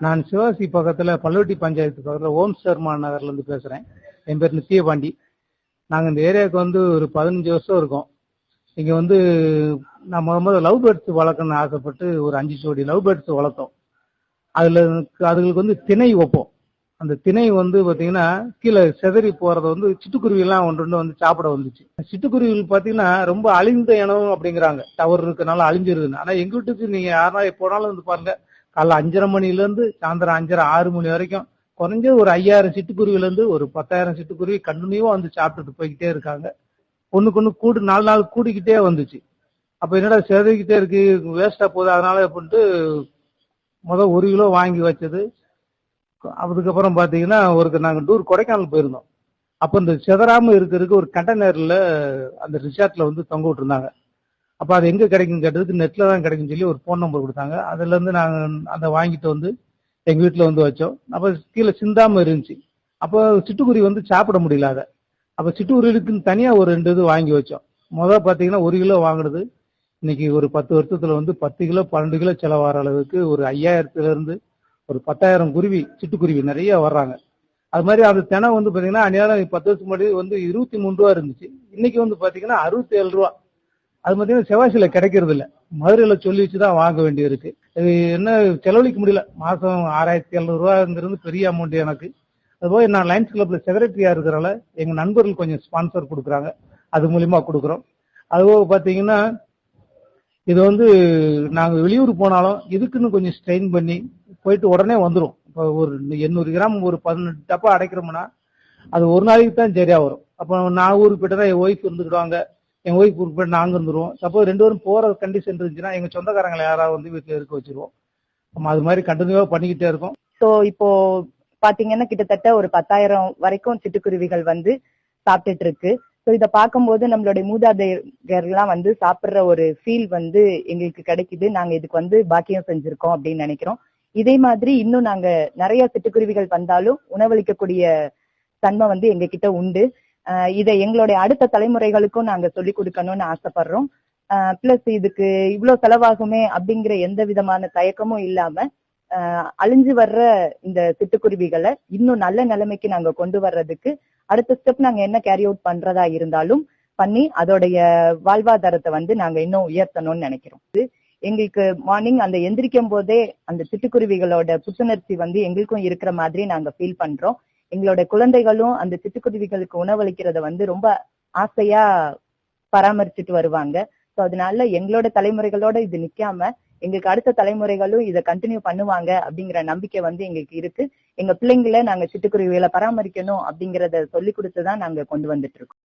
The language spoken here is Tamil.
நான் சிவாசி பக்கத்துல பல்லவட்டி பஞ்சாயத்து பக்கத்துல ஓம் சர்மா நகர்ல இருந்து பேசுறேன். என் பேர் நித்தியபாண்டி. நாங்க இந்த ஏரியாவுக்கு வந்து ஒரு 15 வருஷம் இருக்கோம். இங்க வந்து நான் முதல்ல லவ் பேர்ட்ஸ் வளர்க்கணும்னு ஆசைப்பட்டு ஒரு 5 ஜோடி லவ் பேர்ட்ஸ் வளர்த்தோம். அதுகளுக்கு வந்து திணை வைப்போம். அந்த திணை வந்து பாத்தீங்கன்னா கீழே செதறி போறத வந்து சிட்டுக்குருவி எல்லாம் ஒன்று வந்து சாப்பிட வந்துச்சு. சிட்டுக்குருவிகள் பாத்தீங்கன்னா ரொம்ப அழிந்த இனம் அப்படிங்கிறாங்க, டவர் இருக்கனால அழிஞ்சிருதுன்னு. ஆனா எங்க வீட்டுக்கு நீங்க யாரா எப்போனாலும் வந்து பாருங்க, காலைல 5:30 மணில இருந்து சாயந்தரம் 5:30 6 மணி வரைக்கும் குறைஞ்ச ஒரு 5000 சிட்டுக்குருவில இருந்து ஒரு 10,000 சிட்டுக்குருவி கண்டினியூவா வந்து சாப்பிட்டுட்டு போய்கிட்டே இருக்காங்க. ஒண்ணுக்கு கூடு 4 நாள் கூடிக்கிட்டே வந்துச்சு. அப்ப என்னடா செதறிக்கிட்டே இருக்கு, வேஸ்டா போகுது, அதனால அப்படின்ட்டு முதல் 1 கிலோ வாங்கி வச்சது. அதுக்கப்புறம் பாத்தீங்கன்னா நாங்க டூர் கொடைக்கானல் போயிருந்தோம். அப்ப இந்த செதறாம இருக்கிறதுக்கு ஒரு கண்டெய்னர்ல அந்த ரிசார்ட்ல வந்து தொங்க விட்டுருந்தாங்க. அப்ப அது எங்க கிடைக்கும் கேட்டதுக்கு நெட்ல தான் கிடைக்கும்னு சொல்லி ஒரு போன் நம்பர் கொடுத்தாங்க. அதுல இருந்து நாங்க அதை வாங்கிட்டு வந்து எங்க வீட்டுல வந்து வச்சோம். அப்ப கீழே சிந்தாம இருந்துச்சு. அப்போ சிட்டுக்குருவி வந்து சாப்பிட முடியல அதை. அப்ப சிட்டுக்குருவிக்குன்னு தனியா ஒரு 2 இது வாங்கி வச்சோம். பாத்தீங்கன்னா 1 கிலோ வாங்கினது இன்னைக்கு ஒரு 10 வருஷத்துல வந்து 10 கிலோ 12 கிலோ செலவாகிற அளவுக்கு ஒரு 5000 இருந்து ஒரு 10,000 குருவி சிட்டுக்குருவி நிறைய வர்றாங்க. அது மாதிரி அந்த தினை வந்து பாத்தீங்கன்னா அந்நேரம் 10 வருஷம் முன்னாடி வந்து 23 ரூபா இருந்துச்சு. இன்னைக்கு வந்து பாத்தீங்கன்னா 67 ரூபா. அது பாத்தீங்கன்னா செவ்வாய்ச்சில கிடைக்கிறது இல்ல. மதுரையில சொல்லி வச்சுதான் வாங்க வேண்டியது இருக்கு. இது என்ன செலவழிக்க முடியல. மாசம் 6700 ரூபாங்கிறது பெரிய அமௌண்ட் எனக்கு. அதுபோக நான் லயன்ஸ் கிளப்ல செக்ரட்டரியா இருக்கிறனால எங்க நண்பர்கள் கொஞ்சம் ஸ்பான்சர் கொடுக்குறாங்க. அது மூலியமா கொடுக்குறோம். அதுபோக பாத்தீங்கன்னா இது வந்து நாங்க வெளியூர் போனாலும் இதுக்குன்னு கொஞ்சம் ஸ்ட்ரெயின் பண்ணி போயிட்டு உடனே வந்துடும். இப்போ ஒரு 800 கிராம் ஒரு 18 டப்பா அடைக்கிறோம்னா அது ஒரு நாளைக்கு தான் சரியா வரும். அப்போ நான் ஊருக்கு போயிட்டு என் ஒய்ஃப் இருந்துக்கிடுவாங்க, என் ஒய்ஃப் ஊருக்கு போயிட்டு நாங்க இருந்துருவோம். சப்போஸ் 2 பேரும் போற கண்டிஷன் இருந்துச்சுன்னா எங்க சொந்தக்காரங்களை யாராவது வந்து வீட்டுல இருக்க வச்சிருவோம். நம்ம அது மாதிரி கண்டினியூவா பண்ணிக்கிட்டே இருக்கோம். ஸோ இப்போ பாத்தீங்கன்னா கிட்டத்தட்ட ஒரு 10,000 வரைக்கும் சிட்டுக்குருவிகள் வந்து சாப்பிட்டுட்டு இருக்கு. ஸோ இதை பார்க்கும்போது நம்மளுடைய மூதாதையர்லாம் வந்து சாப்பிடுற ஒரு ஃபீல் வந்து எங்களுக்கு கிடைக்குது. நாங்க இதுக்கு வந்து பாக்கியம் செஞ்சிருக்கோம் அப்படின்னு நினைக்கிறோம். இதே மாதிரி இன்னும் நாங்க நிறைய சிட்டுக்குருவிகள் வந்தாலும் உணவளிக்கக்கூடிய தன்மை வந்து எங்க கிட்ட உண்டு. இதை எங்களுடைய அடுத்த தலைமுறைகளுக்கும் நாங்க சொல்லிக் கொடுக்கணும்னு ஆசைப்படுறோம். பிளஸ் இதுக்கு இவ்வளவு செலவாகுமே அப்படிங்கிற எந்த விதமான தயக்கமும் இல்லாம அழிஞ்சு வர்ற இந்த சிட்டுக்குருவிகளை இன்னும் நல்ல நிலைமைக்கு நாங்க கொண்டு வர்றதுக்கு அடுத்த ஸ்டெப் நாங்க என்ன கேரி அவுட் பண்றதா இருந்தாலும் பண்ணி அதோடைய வாழ்வாதாரத்தை வந்து நாங்க இன்னும் உயர்த்தணும்னு நினைக்கிறோம். எங்களுக்கு மார்னிங் அந்த எந்திரிக்கும் போதே அந்த சிட்டுக்குருவிகளோட புத்துணர்ச்சி வந்து எங்களுக்கும் இருக்கிற மாதிரி நாங்க ஃபீல் பண்றோம். எங்களோட குழந்தைகளும் அந்த சிட்டுக்குருவிகளுக்கு உணவளிக்கிறத வந்து ரொம்ப ஆசையா பராமரிச்சுட்டு வருவாங்க. ஸோ அதனால எங்களோட தலைமுறைகளோட இது நிக்காம எங்களுக்கு அடுத்த தலைமுறைகளும் இதை கண்டினியூ பண்ணுவாங்க அப்படிங்கிற நம்பிக்கை வந்து எங்களுக்கு இருக்கு. எங்க பிள்ளைங்களை நாங்க சிட்டுக்குருவிகளை பராமரிக்கணும் அப்படிங்கறத சொல்லி கொடுத்துதான் நாங்க கொண்டு வந்துட்டு இருக்கோம்.